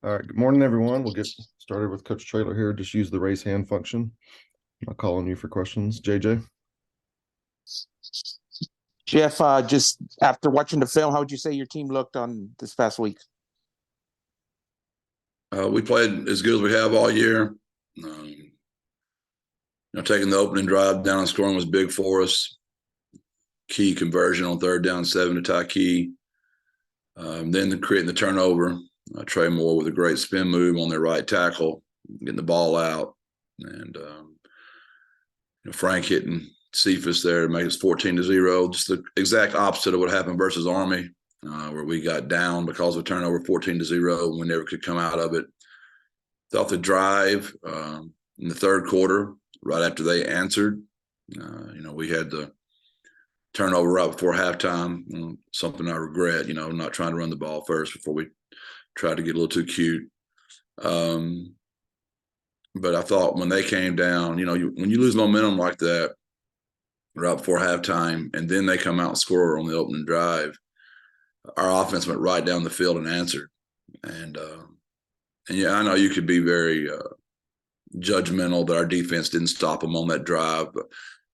All right, good morning, everyone. We'll get started with Coach Traylor here. Just use the raise hand function. I'll call on you for questions. JJ? Jeff, just after watching the film, how would you say your team looked on this past week? We played as good as we have all year. Taking the opening drive down and scoring was big for us. Key conversion on 3rd down 7 to tie key. Then creating the turnover. Trey Moore with a great spin move on their right tackle, getting the ball out. And Frank hitting Cephas there to make us 14-0. Just the exact opposite of what happened versus Army, where we got down because of a turnover 14-0 and we never could come out of it. Thought the drive in the 3rd quarter, right after they answered, we had the turnover right before halftime, something I regret, not trying to run the ball first before we tried to get a little too cute. But I thought when they came down, when you lose momentum like that right before halftime and then they come out and score on the opening drive, our offense went right down the field and answered. And yeah, I know you could be very judgmental that our defense didn't stop them on that drive,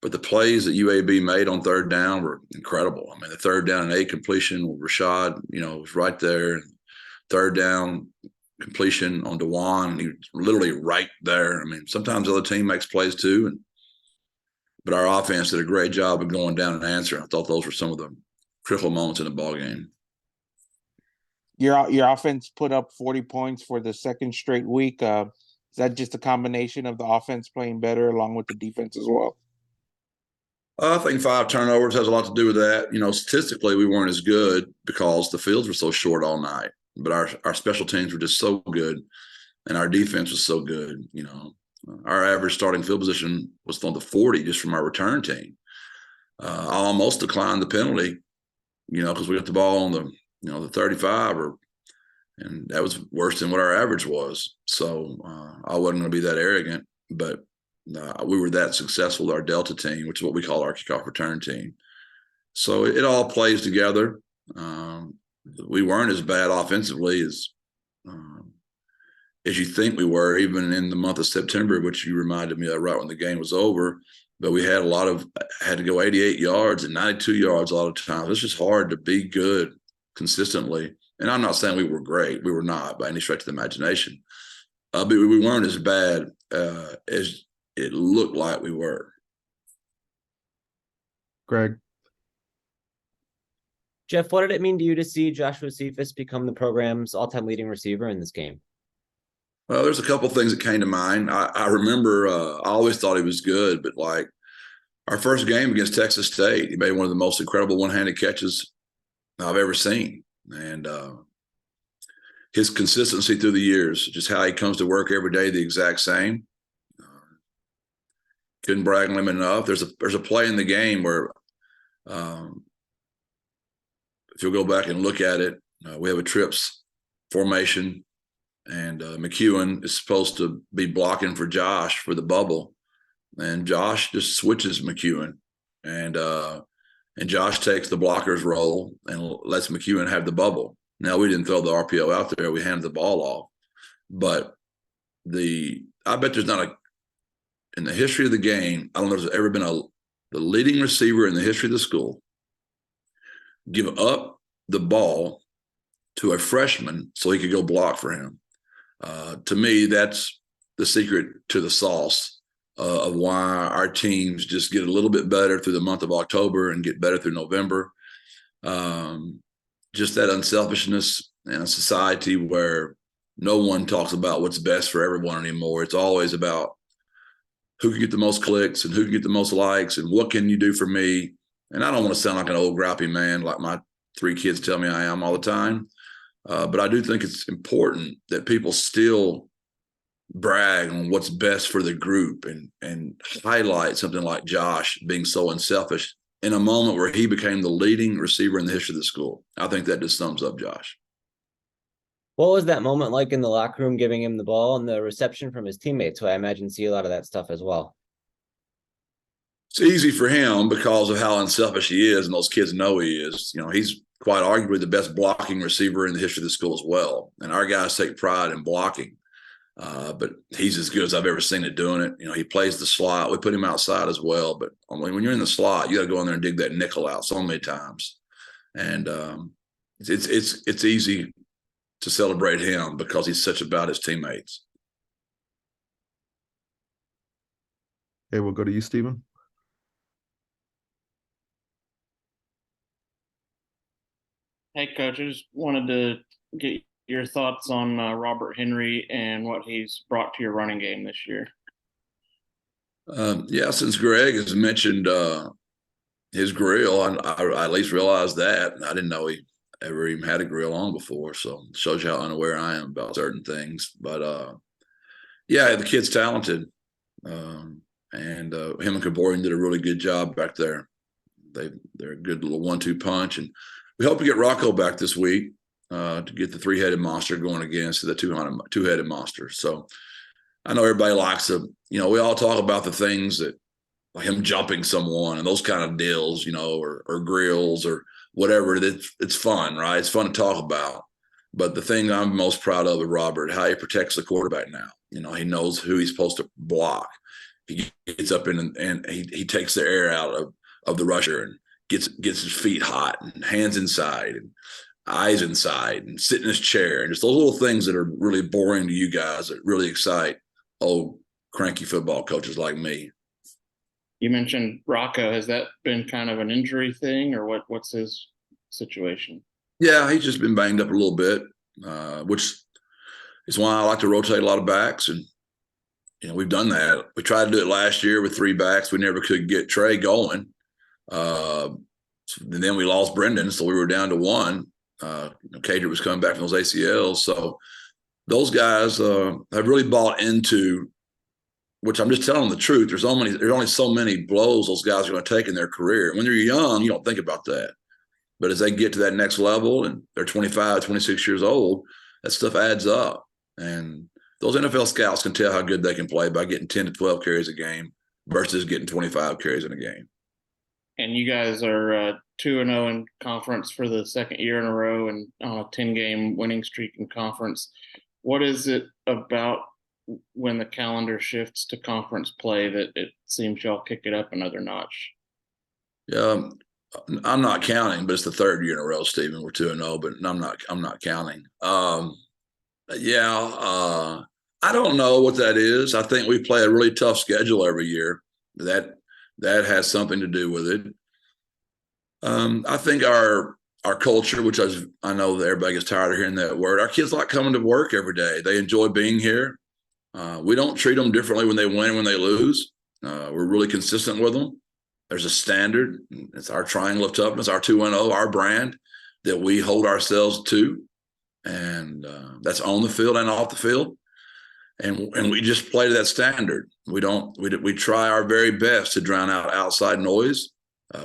but the plays that UAB made on 3rd down were incredible. I mean, the 3rd down and 8 completion with Rashad, was right there. 3rd down completion on DeJuan, he was literally right there. I mean, sometimes the other team makes plays too, but our offense did a great job of going down and answering. I thought those were some of the critical moments in the ball game. Your offense put up 40 points for the 2nd straight week. Is that just a combination of the offense playing better along with the defense as well? I think 5 turnovers has a lot to do with that. Statistically, we weren't as good because the fields were so short all night. But our special teams were just so good, and our defense was so good. Our average starting field position was on the 40 just from our return team. I almost declined the penalty, because we got the ball on the 35, and that was worse than what our average was. So I wasn't going to be that arrogant, but we were that successful with our Delta team, which is what we call our kickoff return team. So it all plays together. We weren't as bad offensively as you think we were, even in the month of September, which you reminded me of right when the game was over. But we had had to go 88 yards and 92 yards a lot of times. It's just hard to be good consistently. And I'm not saying we were great. We were not by any stretch of the imagination. But we weren't as bad as it looked like we were. Greg? Jeff, what did it mean to you to see Joshua Cephas become the program's all-time leading receiver in this game? Well, there's a couple things that came to mind. I remember I always thought he was good, but like our first game against Texas State, he made one of the most incredible one-handed catches I've ever seen. And his consistency through the years, just how he comes to work every day, the exact same. Couldn't brag on him enough. There's a play in the game where if you'll go back and look at it, we have a trips formation, and McEwen is supposed to be blocking for Josh for the bubble, and Josh just switches McEwen, and Josh takes the blocker's role and lets McEwen have the bubble. Now, we didn't throw the RPO out there; we handed the ball off. But I bet there's not in the history of the game, I don't know if there's ever been the leading receiver in the history of the school give up the ball to a freshman so he could go block for him. To me, that's the secret to the sauce of why our teams just get a little bit better through the month of October and get better through November. Just that unselfishness in a society where no one talks about what's best for everyone anymore. It's always about who can get the most clicks and who can get the most likes and what can you do for me. And I don't want to sound like an old grouchy man like my 3 kids tell me I am all the time. But I do think it's important that people still brag on what's best for the group and highlight something like Josh being so unselfish in a moment where he became the leading receiver in the history of the school. I think that just sums up Josh. What was that moment like in the locker room, giving him the ball and the reception from his teammates, who I imagine see a lot of that stuff as well? It's easy for him because of how unselfish he is, and those kids know he is. He's quite arguably the best blocking receiver in the history of the school as well. And our guys take pride in blocking. But he's as good as I've ever seen it doing it. He plays the slot. We put him outside as well. But when you're in the slot, you got to go in there and dig that nickel out so many times. And it's easy to celebrate him because he's such about his teammates. Okay, we'll go to you, Stephen. Hey, Coach, I just wanted to get your thoughts on Robert Henry and what he's brought to your running game this year. Yeah, since Greg has mentioned his grill, I at least realized that. I didn't know he ever even had a grill on before, so it shows you how unaware I am about certain things. But yeah, the kid's talented, and him and Kaborian did a really good job back there. They're a good little 1-2 punch, and we hope to get Rocco back this week to get the 3-headed monster going against the 2-headed monster. So I know everybody likes to, we all talk about the things that, like him jumping someone and those kind of deals, or grills or whatever. It's fun, right? It's fun to talk about. But the thing I'm most proud of with Robert, how he protects the quarterback now. He knows who he's supposed to block. He gets up in and he takes the air out of the rusher and gets his feet hot and hands inside and eyes inside and sit in his chair, and just those little things that are really boring to you guys that really excite old cranky football coaches like me. You mentioned Rocco. Has that been kind of an injury thing, or what's his situation? Yeah, he's just been banged up a little bit, which is why I like to rotate a lot of backs. And we've done that. We tried to do it last year with 3 backs. We never could get Trey going. And then we lost Brendan, so we were down to 1. Cater was coming back from those ACLs. So those guys have really bought into, which I'm just telling them the truth. There's only so many blows those guys are going to take in their career. When they're young, you don't think about that. But as they get to that next level and they're 25, 26 years old, that stuff adds up. And those NFL scouts can tell how good they can play by getting 10 to 12 carries a game versus getting 25 carries in a game. And you guys are 2-0 in conference for the second year in a row and on a 10-game winning streak in conference. What is it about when the calendar shifts to conference play that it seems y'all kick it up another notch? Yeah, I'm not counting, but it's the 3rd year in a row, Stephen. We're 2-0, but I'm not counting. I don't know what that is. I think we play a really tough schedule every year. That has something to do with it. I think our culture, which I know that everybody gets tired of hearing that word. Our kids like coming to work every day. They enjoy being here. We don't treat them differently when they win and when they lose. We're really consistent with them. There's a standard. It's our triangle of toughness, our 2-0, our brand that we hold ourselves to. And that's on the field and off the field. And we just play to that standard. We try our very best to drown out outside noise.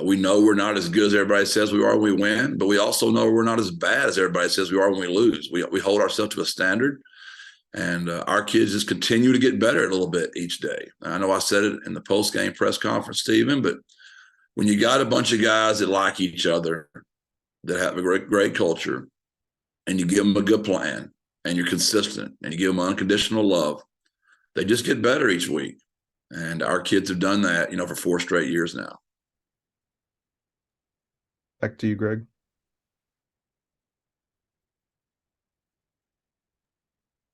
We know we're not as good as everybody says we are when we win, but we also know we're not as bad as everybody says we are when we lose. We hold ourselves to a standard, and our kids just continue to get better a little bit each day. I know I said it in the post-game press conference, Stephen, but when you got a bunch of guys that like each other, that have a great culture, and you give them a good plan, and you're consistent, and you give them unconditional love, they just get better each week. And our kids have done that, for 4 straight years now. Back to you, Greg.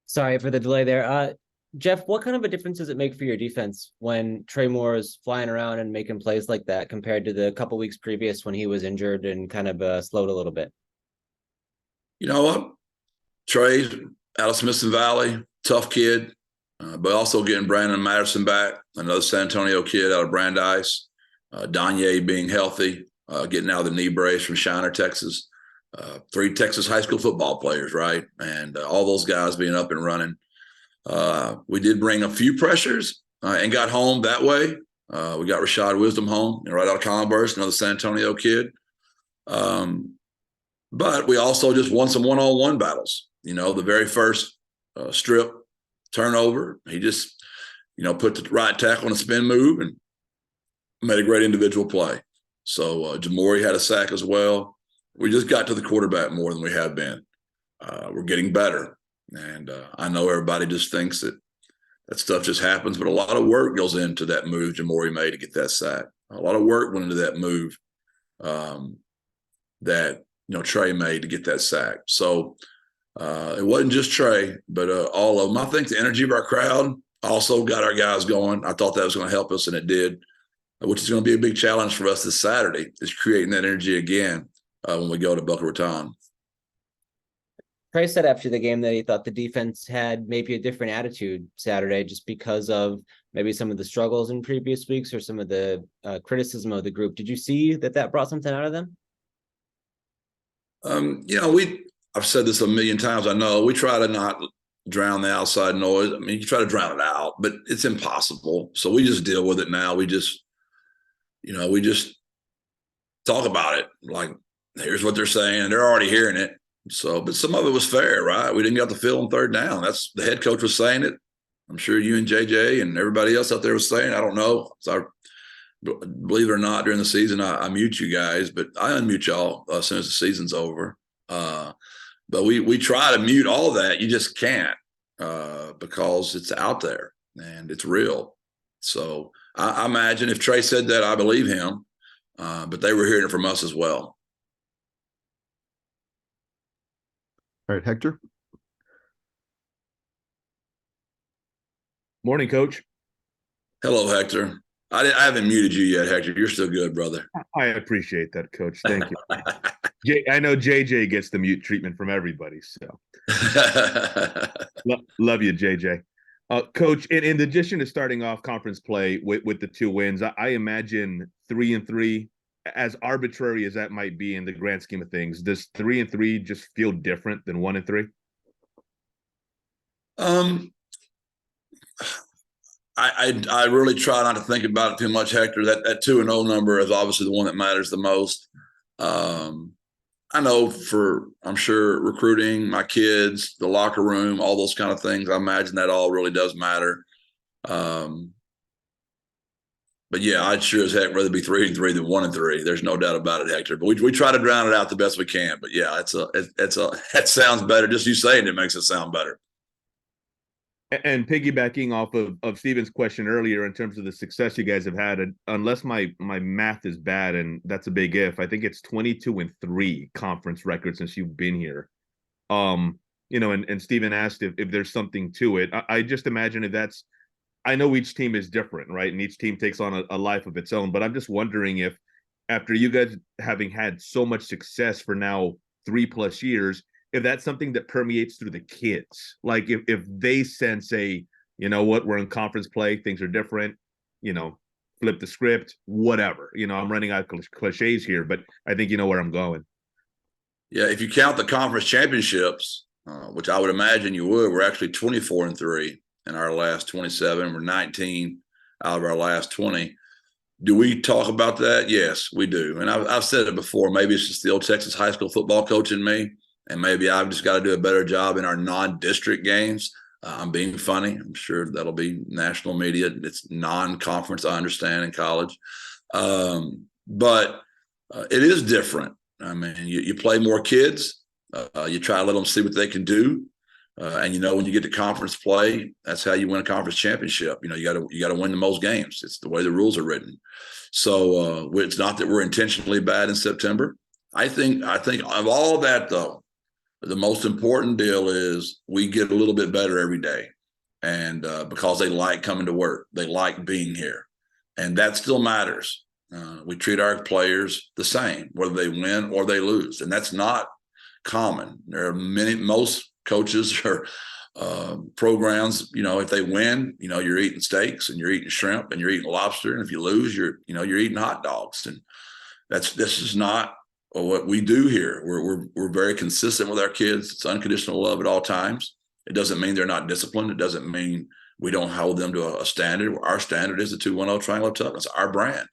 Sorry for the delay there. Jeff, what kind of a difference does it make for your defense when Trey Moore is flying around and making plays like that compared to the couple weeks previous when he was injured and kind of slowed a little bit? You know what? Trey's out of Smithson Valley, tough kid, but also getting Brandon Matterson back, another San Antonio kid out of Brandeis. Danye being healthy, getting out of the knee brace from Shiner, Texas. 3 Texas high school football players, right? And all those guys being up and running. We did bring a few pressures and got home that way. We got Rashad Wisdom home, right out of Converse, another San Antonio kid. But we also just won some one-on-one battles. The very first strip turnover, he just, put the right tackle on a spin move and made a great individual play. So Jamori had a sack as well. we just got to the quarterback more than we have been. We're getting better. And I know everybody just thinks that stuff just happens, but a lot of work goes into that move Jamori made to get that sack. A lot of work went into that move that Trey made to get that sack. So it wasn't just Trey, but all of them. I think the energy of our crowd also got our guys going. I thought that was going to help us, and it did, which is going to be a big challenge for us this Saturday, is creating that energy again when we go to Boca Raton. Trey said after the game that he thought the defense had maybe a different attitude Saturday just because of maybe some of the struggles in previous weeks or some of the criticism of the group. Did you see that brought something out of them? I've said this a million times. I know we try to not drown the outside noise. I mean, you try to drown it out, but it's impossible. So we just deal with it now. We just talk about it. Like, here's what they're saying, and they're already hearing it. So, but some of it was fair, right? We didn't get the field on third down. That's the head coach was saying it. I'm sure you and JJ and everybody else out there was saying, I don't know. So believe it or not, during the season, I mute you guys, but I unmute y'all as soon as the season's over. But we try to mute all that. You just can't because it's out there and it's real. So I imagine if Trey said that, I believe him. But they were hearing it from us as well. All right, Hector. Morning, Coach. Hello, Hector. I haven't muted you yet, Hector. You're still good, brother. I appreciate that, Coach. Thank you. I know JJ gets the mute treatment from everybody, so love you, JJ. Coach, in addition to starting off conference play with the 2 wins, I imagine 3-3, as arbitrary as that might be in the grand scheme of things, does 3-3 just feel different than 1-3? I really try not to think about it too much, Hector. That 2-0 number is obviously the one that matters the most. I know I'm sure recruiting, my kids, the locker room, all those kind of things, I imagine that all really does matter. But yeah, I'd sure as heck rather be 3-3 than 1-3. There's no doubt about it, Hector. But we try to drown it out the best we can. But yeah, that sounds better. Just you saying it makes it sound better. And piggybacking off of Steven's question earlier in terms of the success you guys have had, unless my math is bad, and that's a big if, I think it's 22-3 conference record since you've been here. And Steven asked if there's something to it. I just imagine if that's, I know each team is different, right? And each team takes on a life of its own, but I'm just wondering if after you guys having had so much success for now 3+ years, if that's something that permeates through the kids, like if they sense you know what, we're in conference play, things are different, flip the script, whatever, I'm running out of cliches here, but I think you know where I'm going. Yeah. If you count the conference championships, which I would imagine you would, we're actually 24-3 in our last 27. We're 19 out of our last 20. Do we talk about that? Yes, we do. And I've said it before, maybe it's just the old Texas high school football coach in me. And maybe I've just got to do a better job in our non-district games. I'm being funny. I'm sure that'll be national media. It's non-conference, I understand, in college. But it is different. I mean, you play more kids. You try to let them see what they can do. And, when you get to conference play, that's how you win a conference championship. You got to win the most games. It's the way the rules are written. So it's not that we're intentionally bad in September. I think of all that, though, the most important deal is we get a little bit better every day. And because they like coming to work, they like being here. And that still matters. We treat our players the same, whether they win or they lose. And that's not common. Most coaches or programs, if they win, you're eating steaks and you're eating shrimp and you're eating lobster. And if you lose, you're eating hot dogs. And this is not what we do here. We're very consistent with our kids. It's unconditional love at all times. It doesn't mean they're not disciplined. It doesn't mean we don't hold them to a standard. Our standard is the 2-1-0 Triangle of Toughness, our brand.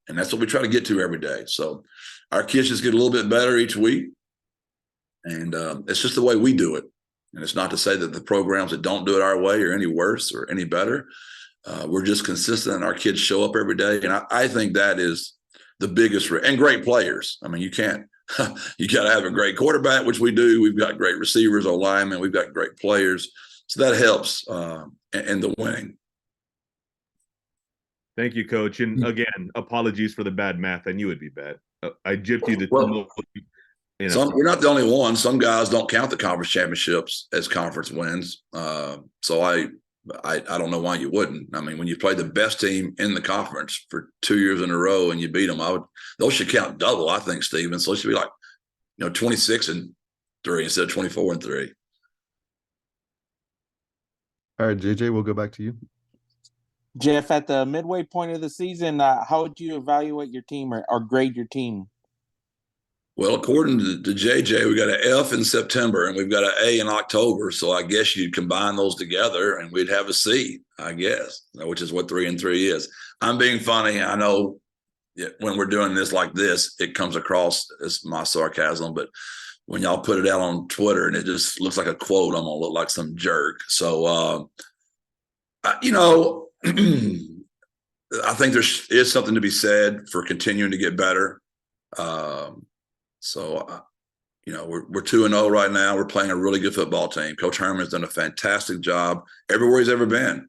And that's what we try to get to every day. So our kids just get a little bit better each week. And it's just the way we do it. And it's not to say that the programs that don't do it our way are any worse or any better. We're just consistent and our kids show up every day. And I think that is the biggest, and great players. I mean, you can't you got to have a great quarterback, which we do. We've got great receivers, or linemen. We've got great players. So that helps in the winning. Thank you, Coach. And again, apologies for the bad math. I knew it'd be bad. I gypped you the Well, you know. we're not the only one. Some guys don't count the conference championships as conference wins. So I don't know why you wouldn't. I mean, when you play the best team in the conference for 2 years in a row and you beat them, those should count double, I think, Steven. So it should be like, 26-3 instead of 24-3. All right, JJ, we'll go back to you. Jeff, at the midway point of the season, how would you evaluate your team or grade your team? Well, according to JJ, we got an F in September and we've got an A in October. So I guess you'd combine those together and we'd have a C, I guess, which is what 3-3 is. I'm being funny. I know when we're doing this like this, it comes across as my sarcasm, but when y'all put it out on Twitter and it just looks like a quote, I'm going to look like some jerk. So, I think there is something to be said for continuing to get better. So, we're 2-0 right now. We're playing a really good football team. Coach Herman's done a fantastic job everywhere he's ever been.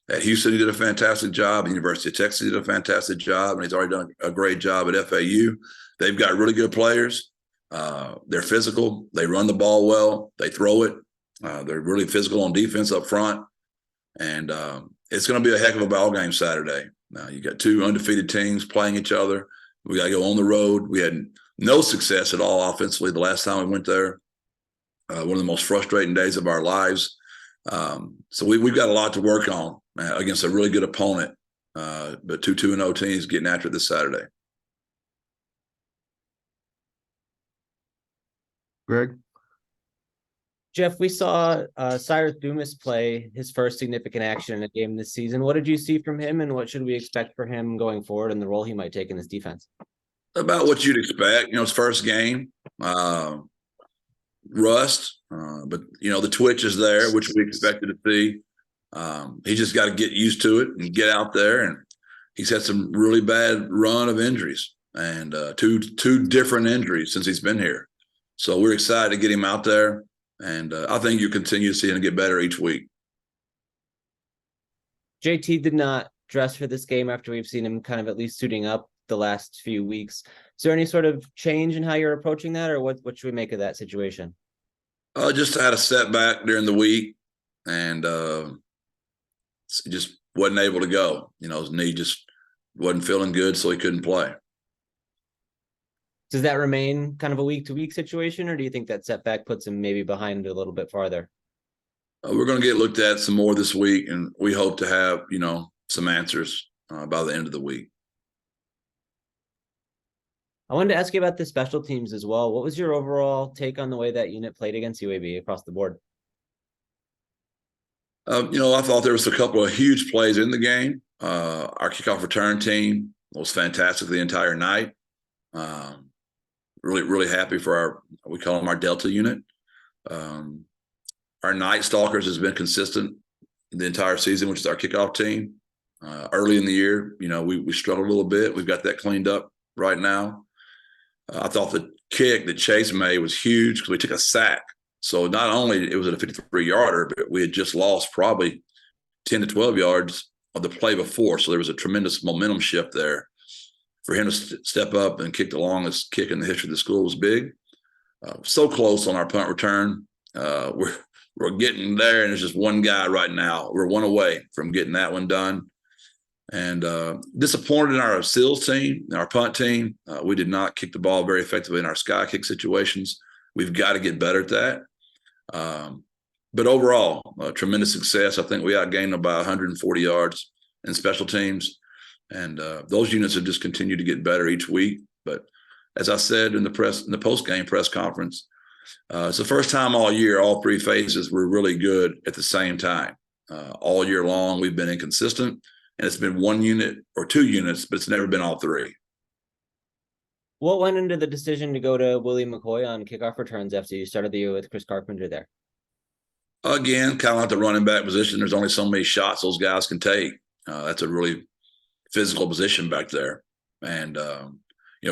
At Houston, he did a fantastic job. At the University of Texas, he did a fantastic job, and he's already done a great job at FAU. They've got really good players. They're physical. They run the ball well. They throw it. They're really physical on defense up front. And it's going to be a heck of a ball game Saturday. Now, you got two undefeated teams playing each other. We got to go on the road. We had no success at all offensively the last time we went there. One of the most frustrating days of our lives. So we've got a lot to work on against a really good opponent. But 2-0 teams getting after it this Saturday. Greg? Jeff, we saw Cyrus Dumas play his first significant action in a game this season. What did you see from him, and what should we expect for him going forward and the role he might take in this defense? About what you'd expect. His first game, rust, but the twitch is there, which we expected to see. He just got to get used to it and get out there. And he's had some really bad run of injuries, and two different injuries since he's been here. So we're excited to get him out there. And I think you continue to see him get better each week. JT did not dress for this game after we've seen him kind of at least suiting up the last few weeks. Is there any sort of change in how you're approaching that, or what should we make of that situation? Just had a setback during the week, and just wasn't able to go. His knee just wasn't feeling good, so he couldn't play. Does that remain kind of a week-to-week situation, or do you think that setback puts him maybe behind a little bit farther? We're going to get looked at some more this week, and we hope to have, some answers by the end of the week. I wanted to ask you about the special teams as well. What was your overall take on the way that unit played against UAB across the board? I thought there was a couple of huge plays in the game. Our kickoff return team was fantastic the entire night. Really, really happy for we call them our Delta unit. Our Night Stalkers has been consistent the entire season, which is our kickoff team. Early in the year, we struggled a little bit. We've got that cleaned up right now. I thought the kick that Chase made was huge because we took a sack. So not only it was a 53-yarder, but we had just lost probably 10 to 12 yards of the play before. So there was a tremendous momentum shift there. For him to step up and kick the longest kick in the history of the school was big. So close on our punt return. We're getting there, and there's just one guy right now. We're one away from getting that one done. And disappointed in our SEALs team, our punt team. We did not kick the ball very effectively in our sky kick situations. We've got to get better at that. But overall, tremendous success. I think we outgained them by 140 yards in special teams. And those units have just continued to get better each week. But as I said in the post-game press conference, it's the first time all year, all three phases were really good at the same time. All year long, we've been inconsistent, and it's been one unit or two units, but it's never been all three. What went into the decision to go to Willie McCoy on kickoff returns after you started the year with Chris Carpenter there? Again, kind of like the running back position, there's only so many shots those guys can take. That's a really physical position back there. And,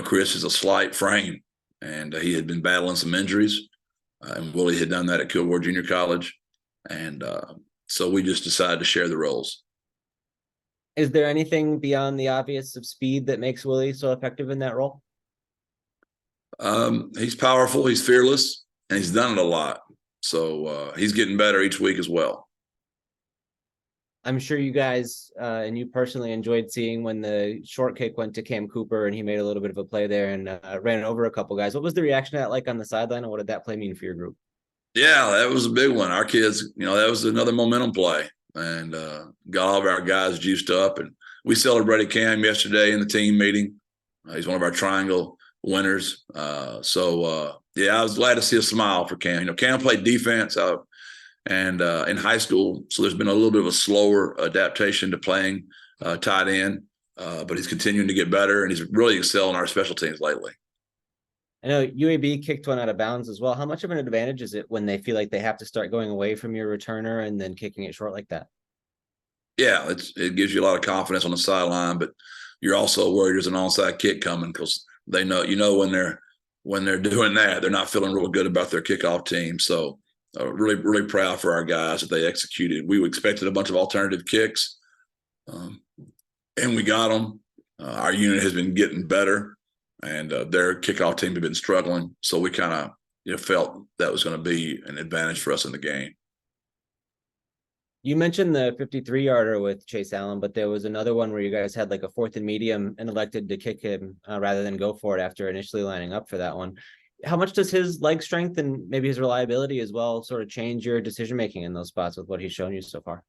Chris is a slight frame, and he had been battling some injuries, and Willie had done that at Kilgore Junior College, and so we just decided to share the roles. Is there anything beyond the obvious of speed that makes Willie so effective in that role? He's powerful, he's fearless, and he's done it a lot. So he's getting better each week as well. I'm sure you guys and you personally enjoyed seeing when the short kick went to Cam Cooper and he made a little bit of a play there and ran over a couple guys. What was the reaction to that like on the sideline, and what did that play mean for your group? Yeah, that was a big one. Our kids, that was another momentum play, and got all of our guys juiced up. And we celebrated Cam yesterday in the team meeting. He's one of our triangle winners. Yeah, I was glad to see a smile for Cam. Cam played defense out and in high school, so there's been a little bit of a slower adaptation to playing tight end, but he's continuing to get better, and he's really excelling our special teams lately. I know UAB kicked one out of bounds as well. How much of an advantage is it when they feel like they have to start going away from your returner and then kicking it short like that? Yeah, it gives you a lot of confidence on the sideline, but you're also worried there's an onside kick coming because they know, when they're doing that, they're not feeling real good about their kickoff team. So really, really proud for our guys that they executed. We expected a bunch of alternative kicks, and we got them. Our unit has been getting better, and their kickoff team have been struggling. So we kind of felt that was going to be an advantage for us in the game. You mentioned the 53-yarder with Chase Allen, but there was another one where you guys had like a 4th and medium and elected to kick him rather than go for it after initially lining up for that one. How much does his leg strength and maybe his reliability as well sort of change your decision-making in those spots with what he's shown you so far?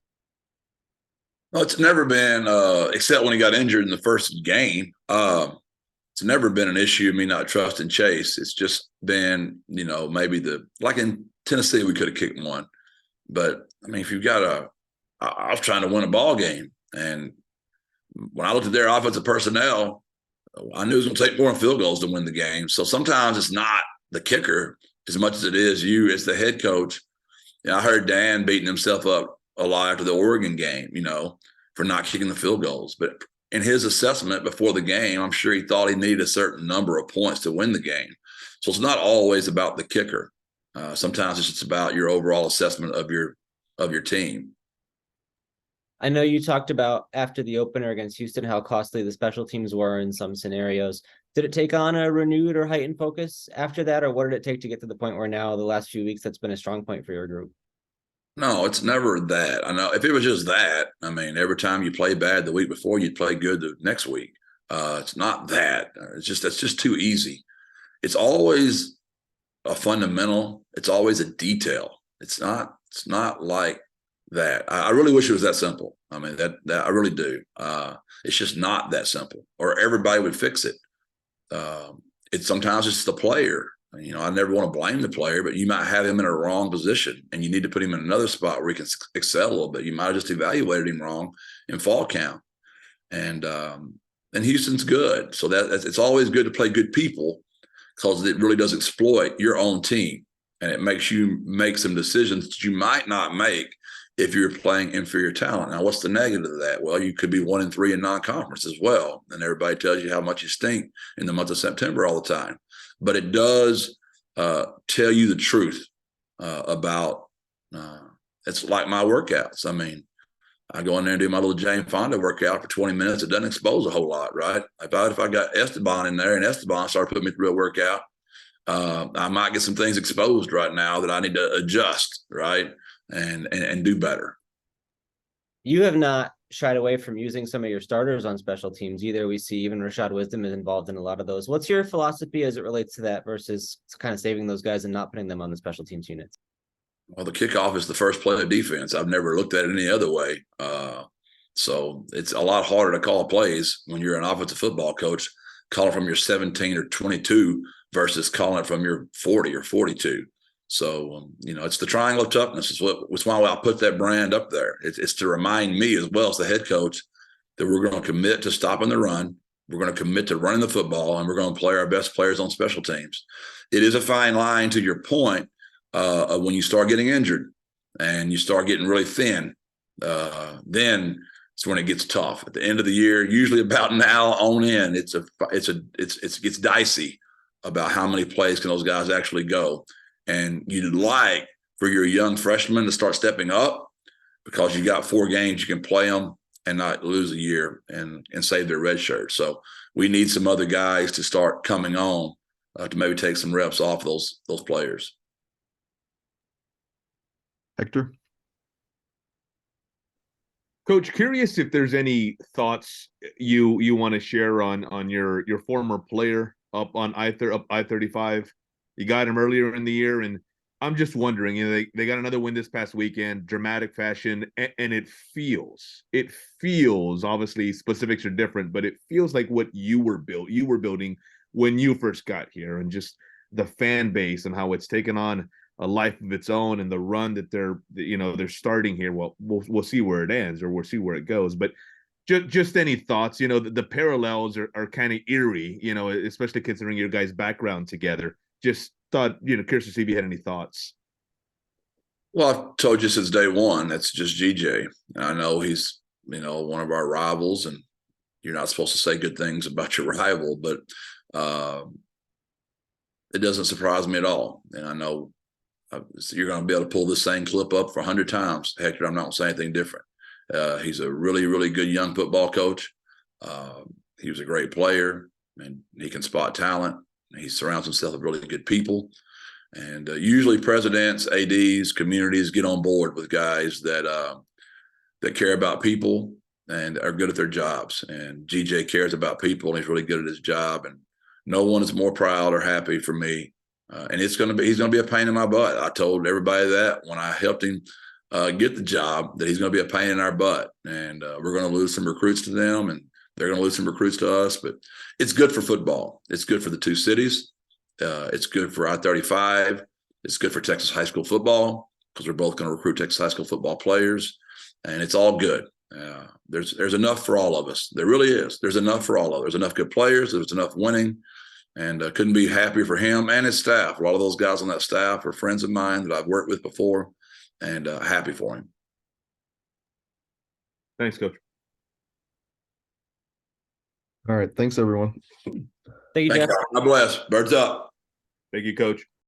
Well, it's never been, except when he got injured in the first game, it's never been an issue of me not trusting Chase. It's just been, maybe like in Tennessee, we could have kicked one. But I mean, if you've got I was trying to win a ball game, and when I looked at their offensive personnel, I knew it was going to take more than field goals to win the game. So sometimes it's not the kicker as much as it is you as the head coach. I heard Dan beating himself up a lot after the Oregon game, for not kicking the field goals. But in his assessment before the game, I'm sure he thought he needed a certain number of points to win the game. So it's not always about the kicker. Sometimes it's just about your overall assessment of your team. I know you talked about after the opener against Houston how costly the special teams were in some scenarios. Did it take on a renewed or heightened focus after that, or what did it take to get to the point where now the last few weeks that's been a strong point for your group? No, it's never that. I know if it was just that, I mean, every time you play bad the week before, you'd play good the next week. It's not that. That's just too easy. It's always a fundamental. It's always a detail. It's not like that. I really wish it was that simple. I mean, that I really do. It's just not that simple, or everybody would fix it. It's sometimes it's the player. I never want to blame the player, but you might have him in a wrong position, and you need to put him in another spot where he can excel a little bit. You might have just evaluated him wrong in fall camp, and Houston's good. So it's always good to play good people, because it really does exploit your own team, and it makes you make some decisions that you might not make if you're playing inferior talent. Now, what's the negative of that? Well, you could be 1-3 in non-conference as well, and everybody tells you how much you stink in the month of September all the time. But it does tell you the truth about it's like my workouts. I mean, I go in there and do my little Jane Fonda workout for 20 minutes. It doesn't expose a whole lot, right? If I got Esteban in there and Esteban started putting me through a workout, I might get some things exposed right now that I need to adjust, right? And do better. You have not shied away from using some of your starters on special teams either. We see even Rashad Wisdom is involved in a lot of those. What's your philosophy as it relates to that versus kind of saving those guys and not putting them on the special teams units? Well, the kickoff is the first play of defense. I've never looked at it any other way. So it's a lot harder to call plays when you're an offensive football coach, calling from your 17 or 22 versus calling it from your 40 or 42. So, it's the triangle of toughness. It's why I put that brand up there. It's to remind me as well as the head coach that we're going to commit to stopping the run. We're going to commit to running the football, and we're going to play our best players on special teams. It is a fine line, to your point, of when you start getting injured and you start getting really thin, then it's when it gets tough. At the end of the year, usually about now on in, it gets dicey. about how many plays can those guys actually go. And you'd like for your young freshmen to start stepping up, because you got 4 games, you can play them and not lose a year and save their red shirt. So we need some other guys to start coming on to maybe take some reps off those players. Hector? Coach, curious if there's any thoughts you want to share on your former player up on I-35. You got him earlier in the year, and I'm just wondering, they got another win this past weekend, dramatic fashion, and it feels, obviously specifics are different, but it feels like what you were building when you first got here, and just the fan base and how it's taken on a life of its own, and the run that they're starting here. Well, we'll see where it ends, or we'll see where it goes. But just any thoughts? The parallels are kind of eerie, especially considering your guys' background together. Just thought, curious to see if you had any thoughts. Well, I've told you since day one, that's just GJ. I know he's, one of our rivals, and you're not supposed to say good things about your rival, but it doesn't surprise me at all. And I know you're going to be able to pull this same clip up for 100 times. Hector, I'm not going to say anything different. He's a really, really good young football coach. He was a great player, and he can spot talent. He surrounds himself with really good people. And usually presidents, ADs, communities get on board with guys that care about people and are good at their jobs. And GJ cares about people, and he's really good at his job. And no one is more proud or happy for me. And he's going to be a pain in my butt. I told everybody that when I helped him get the job, that he's going to be a pain in our butt. And we're going to lose some recruits to them, and they're going to lose some recruits to us. But it's good for football. It's good for the 2 cities. It's good for I-35. It's good for Texas high school football, because we're both going to recruit Texas high school football players, and it's all good. There's enough for all of us. There really is. There's enough for all of us. There's enough good players. There's enough winning, and couldn't be happier for him and his staff. A lot of those guys on that staff are friends of mine that I've worked with before, and happy for him. Thanks, Coach. All right. Thanks, everyone. Thank you, Thank Jeff. you. God bless. Birds up. Thank you, Coach.